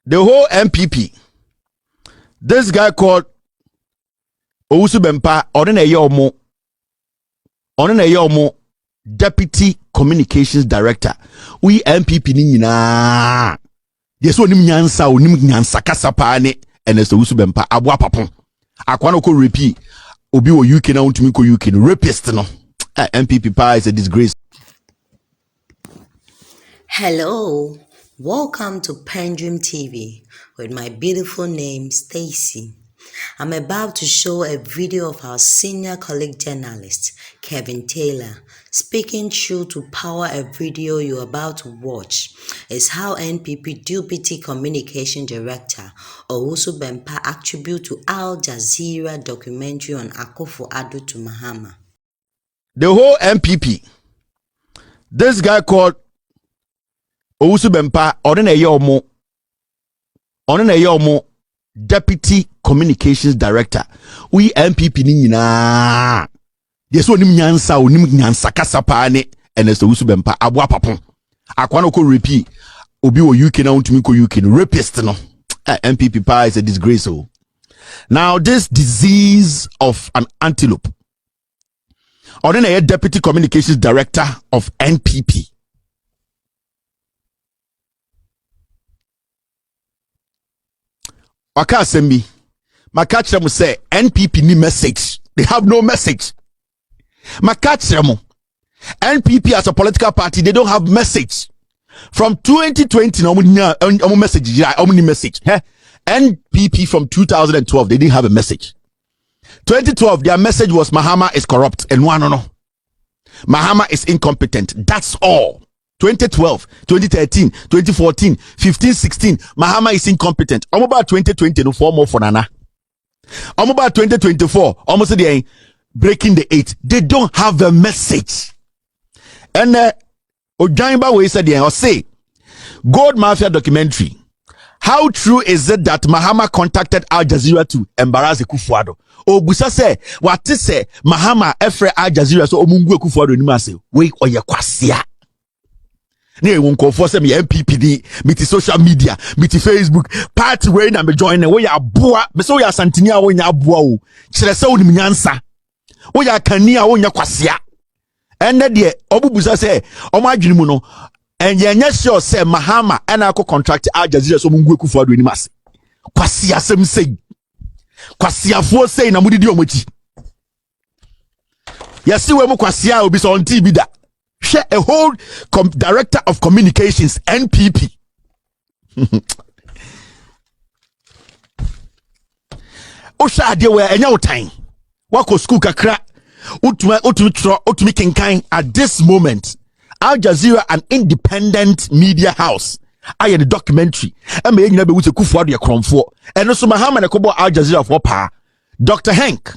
the whole NPP, this guy called Owusu Bempah, on a Deputy Communications Director. We NPP ni nyina. Yes, onim nyansa kasapane and as Owusu Bempah abwa papon. Akwano ko repeat obi wo UK na untumi ko UK no rapist no. NPP pa is a disgrace. Hello, welcome to PENDREAM TV with my beautiful name Stacy. I'm about to show a video of our senior colleague journalist, Kevin Taylor, speaking true to power. A video you're about to watch is how NPP Deputy Communication Director Owusu Bempah attribute to Al Jazeera documentary on Akufo-Addo to Mahama. The whole NPP, this guy called Owusu Bempah, on a Deputy Communications Director. We NPP ni nyina. Yes, onim nyansa kasapane and as Owusu Bempah abwa papon. Akwano ko repeat obi wo UK na untumi ko UK no rapist no. NPP pa is a disgrace. Now this disease of an antelope. On a Deputy Communications Director of NPP. Wakasembi, Makachramu say NPP ni message. They have no message. Makachramu, NPP as a political party, they don't have message. From 2020, no message. Message. NPP from 2012, they didn't have a message. 2012, their message was Mahama is corrupt and no. Mahama is incompetent. That's all. 2012, 2013, 2014, 15, 16, Mahama is incompetent. About 2020, no 4 more for Nana. About 2024, almost the breaking the 8. They don't have a message. And Ojaiba way said or say, Gold Mafia documentary. How true is it that Mahama contacted Al Jazeera to embarrass Akufo-Addo? Obusa say, what is say Mahama efre Al Jazeera so omungu Akufo-Addo ni ma say, we oye kwasia. Ne won ko for say me NPP di miti social media miti Facebook party wey na me join we ya aboa me so ya santini a wonya aboa o kire se wonim nyansa wo ya kani a wonya kwasea enne de obubusa say omo adwene mu no enye sure say Mahama na ko contract Al Jazeera so mungu Akufo-Addo ni mase kwasea sem sei kwasiafo sei na mudidi omochi yesi we mu kwasea obi so on TV da share a whole director of communications NPP. Osha ade we enya utan wako school kakra utumi kinkan at this moment. Al Jazeera, an independent media house, I had a documentary and me nyina be wuce Akufo-Addo ye kromfo and so Mahama na kobo Al Jazeera for pa Dr. Hank,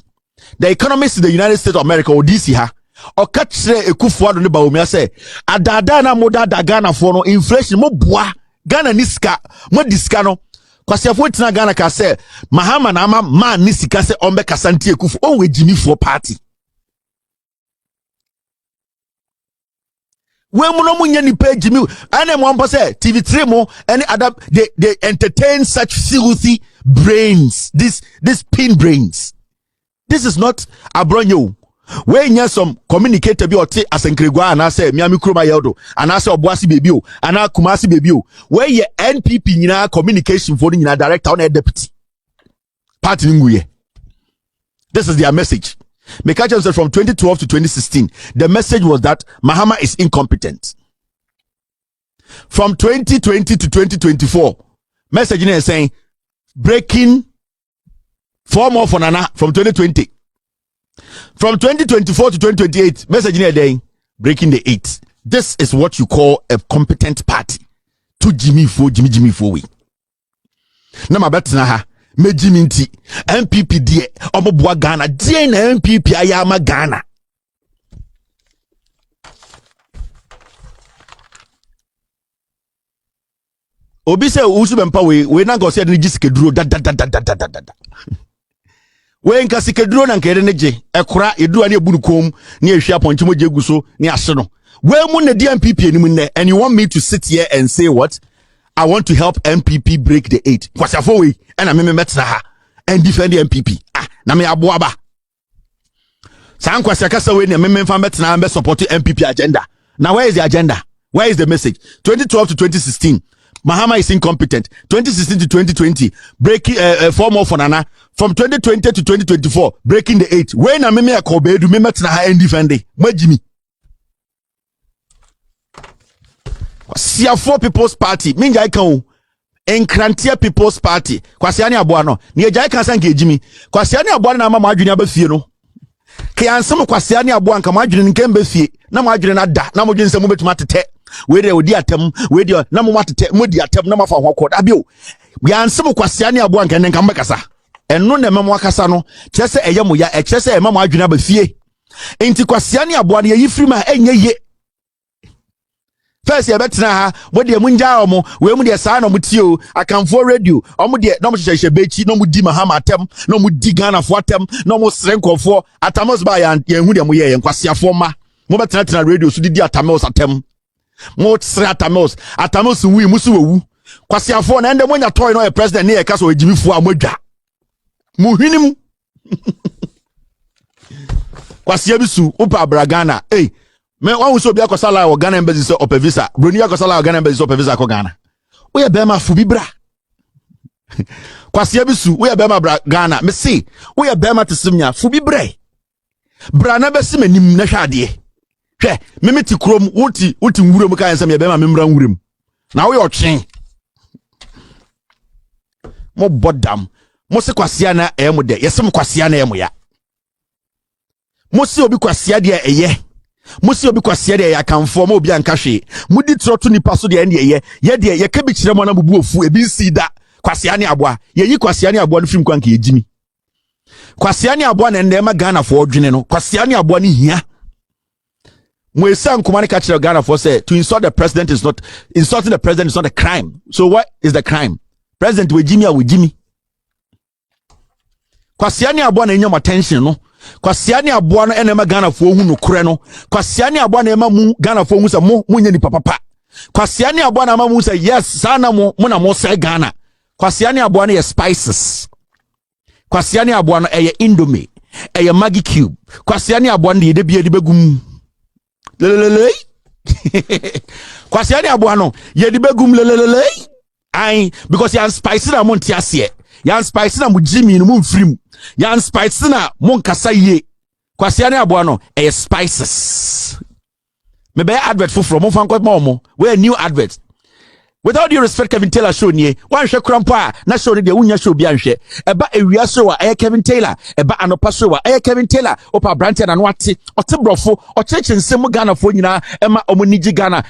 the economist in the United States of America, or DC ha or catch Akufo-Addo ne ba omi say adada na moda da Ghana for no inflation mo boa Ghana niska mo diska no kwasiafo tina Ghana ka say Mahama na ama man nisika say ombe kasanti Akufo on we Jimmy for party we mo no munya ni page Jimmy ane mo ampo say TV3 mo any other they entertain such filthy brains, this pin brains. This is not abronyo. We nya some communicator bi ote asenkregwa ana say miami kroma yeldo ana say oboasi baby o ana kumasi baby o we ye NPP nyina communication for nyina director on deputy party nguye. This is their message. Mekacha said from 2012 to 2016 the message was that Mahama is incompetent. From 2020 to 2024 message is saying breaking 4 more for Nana from 2020. From 2024 to 2028, message in a day, breaking the 8. This is what you call a competent party. To Jimmy for we. Nama betina ha, me Jimmy nti, NPP die, omoboa Ghana, die na NPP ayama Ghana. Obi se Owusu Bempah we na go se de gisike duro da. We nka sikeduro na nkere neje ekura eduru ani ebunu kom ni ehwia ponche moje guso ni ahye no we mu na DMPP enimu ne and you want me to sit here and say what I want to help NPP break the 8. Kwasiafo we and I me metra ha and defend the NPP. Na me aboaba. San kwasiakasa we na me mfa metra and support NPP agenda. Now where is the agenda? Where is the message? 2012 to 2016. Mahama is incompetent. 2016 to 2020, breaking 4 more for Nana. From 2020 to 2024, breaking the 8. When I me a kobe do me metra ha and defend it. Majimi. Kwasiafo People's Party minja ikan Enkrantia People's Party kwasiani aboa no ne ejai kan san gejimi kwasiani aboa na ama adwene abafie no ke ansem kwasiani aboa nka adwene nkem bafie na adwene na da na modwene nsem betuma tete we de odi atem we de na mo matete modi atem na mafa ho koda bio ya ansem kwasiani aboa nka nka mbekasa eno na memo akasa no kyese eye mo ya kyese ema mo adwene abafie enti kwasiani aboa ne yifiri ma enye ye. First, you better ha. What the munja omo? We mu the sign omo tio. I can for radio. Omo the no mo bechi. No mo di Mahama atem. No mo di Ghana for atem. No mo srenko for atamos ba ya hu de mo ye kwasi afoma. Mo better na radio so di atamos atem. Mo sre atamos. Atamos wi musu wu. Kwasi afo na ende mo nya toy no e president ne e ka so ejimi fu amodwa. Mo hwinim. Kwasi abisu upa Bragana. Me Owusu obi akosala wo Ghana embassy so opevisa broni akosala wo Ghana embassy so opevisa ko Ghana wo ye bema fu bibra kwase abisu wo ye bema bra Ghana me see wo ye bema tesimnya fu bibra bra na besi manim na hwade hwe me meti krom wuti nwuram kan nsem ye bema memra nwuram na wo ye otwen mo bodam mo se kwase na emu de yesem kwase na emu ya mo se obi kwase de eye musi obi kwase de ya kanfo ma obi anka hwe mudi troto nipa so de ne ye de ye ka bi kire mo na bubu ofu ebi nsi da kwase ane aboa ye yi kwase ane aboa no film kwanka ejimi kwase ane aboa na ndema Ghana fo odwene no kwase ane aboa ne hia mo esa nkoma ne ka kire Ghana fo say to insult the president is not insulting the president is not a crime. So what is the crime? President we jimi a we jimi kwase ane aboa na nyom attention no kwasiani aboa no enema Ghana fo hu no kure no kwasiani aboa na ema mu Ghana fo hu se mo nya ni papa kwasiani aboa na ma mu se yes sana mo na mo se Ghana kwasiani aboa no ye spices kwasiani aboa no eye indomie eye Maggi cube kwasiani aboa no ye de bia de begum lelelele kwasiani aboa no ye de begum lelelele ai because ya spices na mo ntiase ya spices na mo jimi no mo mfrim yan spices na mon kasa ye kwasiane aboa no spices me be advert for from fan kwat mo we new advert. Without due respect, Kevin Taylor show nie one hwe krampa na show ne de unya show bi anhwe eba ewia show a Kevin Taylor eba anopa show a Kevin Taylor opa branch na no ate otebrofo ocheche nsem Ghana fo nyina ema omuniji Ghana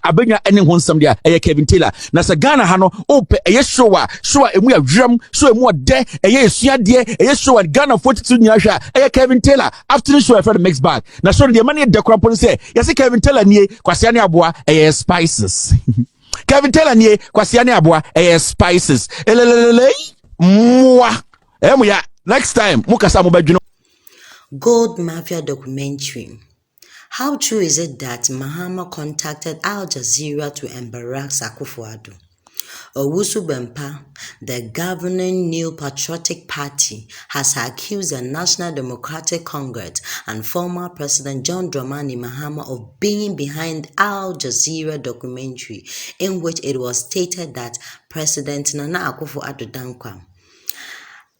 abenya ene ho nsem dia Kevin Taylor na se Ghana ha no ope show a emu awram show emu ode esua de show a Ghana fo titu nyina hwa Kevin Taylor afternoon show for the mixed bag na show de mani de krampo say yesi Kevin Taylor nie kwase ne aboa spices Kevin Taylor nie kwasiane aboa spices elelelele mwa emuya next time mukasa mobadwino. Gold Mafia documentary. How true is it that Mahama contacted Al Jazeera to embarrass Akufo-Addo? Owusu Bempah, the governing New Patriotic Party, has accused the National Democratic Congress and former President John Dramani Mahama of being behind Al Jazeera documentary, in which it was stated that President Nana Akufo-Addo Dankwa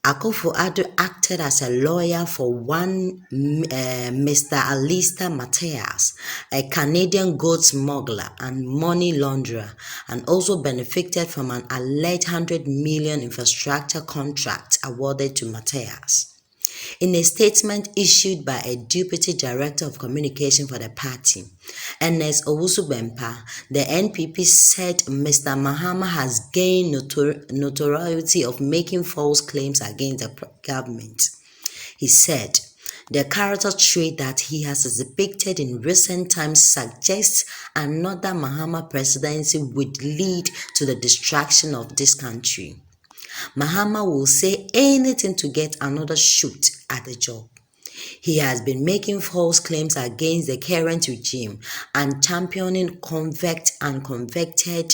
Akufo-Addo acted as a lawyer for one Mr. Alistair Matthias, a Canadian gold smuggler and money launderer, and also benefited from an alleged $100 million infrastructure contract awarded to Matthias. In a statement issued by a deputy director of communication for the party, Ernest Owusu Bempah, the NPP said Mr. Mahama has gained notoriety of making false claims against the government. He said, the character trait that he has depicted in recent times suggests another Mahama presidency would lead to the destruction of this country. Mahama will say anything to get another shoot at the job. He has been making false claims against the current regime and championing convict and convicted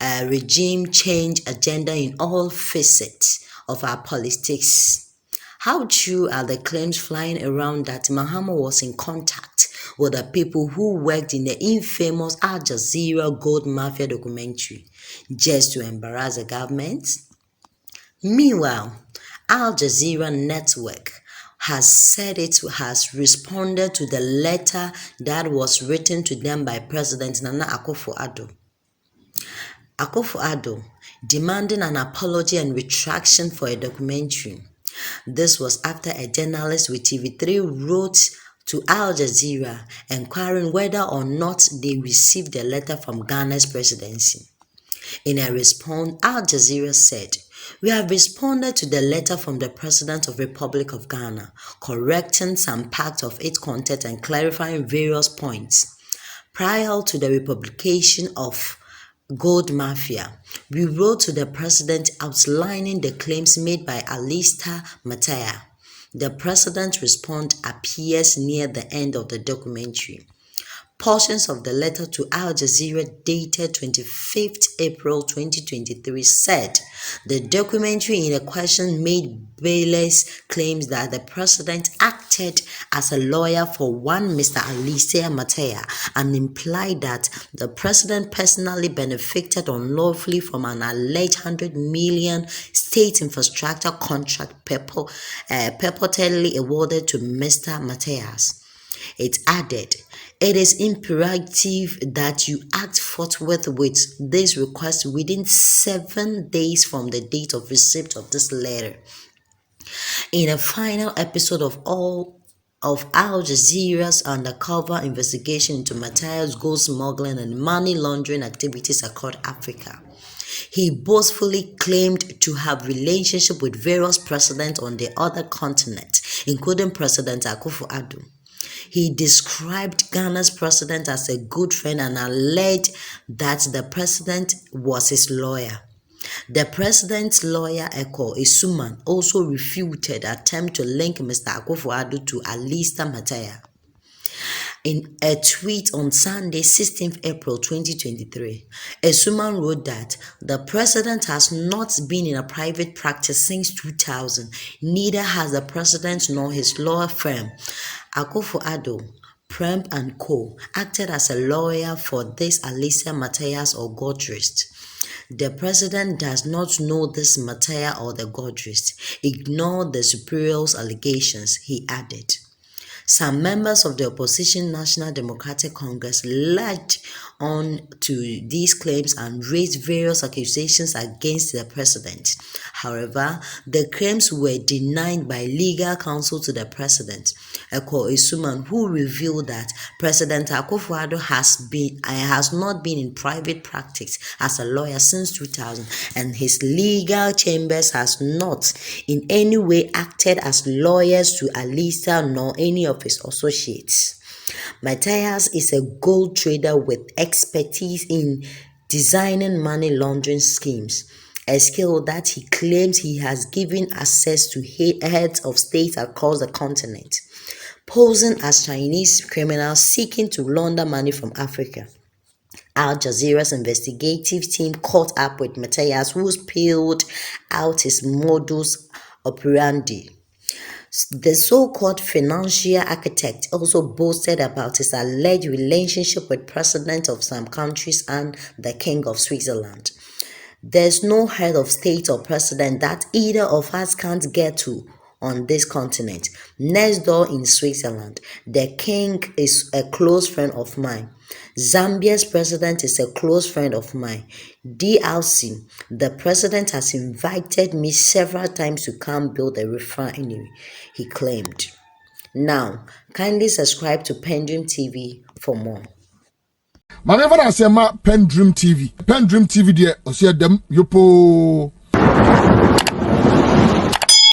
regime change agenda in all facets of our politics. How true are the claims flying around that Mahama was in contact with the people who worked in the infamous Al Jazeera Gold Mafia documentary just to embarrass the government? Meanwhile, Al Jazeera Network has said it has responded to the letter that was written to them by President Nana Akufo-Addo. Akufo-Addo demanding an apology and retraction for a documentary. This was after a journalist with TV3 wrote to Al Jazeera inquiring whether or not they received the letter from Ghana's presidency. In a response, Al Jazeera said, "We have responded to the letter from the President of the Republic of Ghana, correcting some parts of its content and clarifying various points. Prior to the republication of Gold Mafia, we wrote to the President outlining the claims made by Alistair Mataya. The President's response appears near the end of the documentary." Portions of the letter to Al Jazeera dated 25th April 2023 said the documentary in question made baseless claims that the president acted as a lawyer for one Mr. Alistair Mataya and implied that the president personally benefited unlawfully from an alleged 100 million state infrastructure contract purportedly awarded to Mr. Matayas. It added, "It is imperative that you act forthwith with this request within 7 days from the date of receipt of this letter." In a final episode of Al Jazeera's undercover investigation into Matayas' gold smuggling and money laundering activities across Africa, he boastfully claimed to have relationship with various presidents on the other continent, including President Akufo-Addo. He described Ghana's president as a good friend and alleged that the president was his lawyer. The president's lawyer, Eko Isuman, also refuted attempt to link Mr. Akufo-Addo to Alistair Mataya. In a tweet on Sunday, 16th April 2023, Isuman wrote that the president has not been in a private practice since 2000, neither has the president nor his law firm, Akufo-Addo, Prem & Co., acted as a lawyer for this Alistair Matayas or Godrist. The president does not know this Mataya or the Godrist. Ignore the superior's allegations, he added. Some members of the opposition National Democratic Congress latched on to these claims and raised various accusations against the president. However, the claims were denied by legal counsel to the president, Eko Isuman, who revealed that President Akufo-Addo has not been in private practice as a lawyer since 2000, and his legal chambers has not in any way acted as lawyers to Alistair nor any of his associates. Matayas is a gold trader with expertise in designing money laundering schemes, a skill that he claims he has given access to heads of state across the continent, posing as Chinese criminals seeking to launder money from Africa. Al Jazeera's investigative team caught up with Matayas, who spilled out his modus operandi. The so-called financial architect also boasted about his alleged relationship with presidents of some countries and the King of Switzerland. There's no head of state or president that either of us can't get to on this continent. Next door in Switzerland, the king is a close friend of mine. Zambia's president is a close friend of mine. DRC, the president has invited me several times to come build a refinery, he claimed. Now, kindly subscribe to PENDREAM TV for more. My never I say PENDREAM TV. PENDREAM TV there, I see them yopo.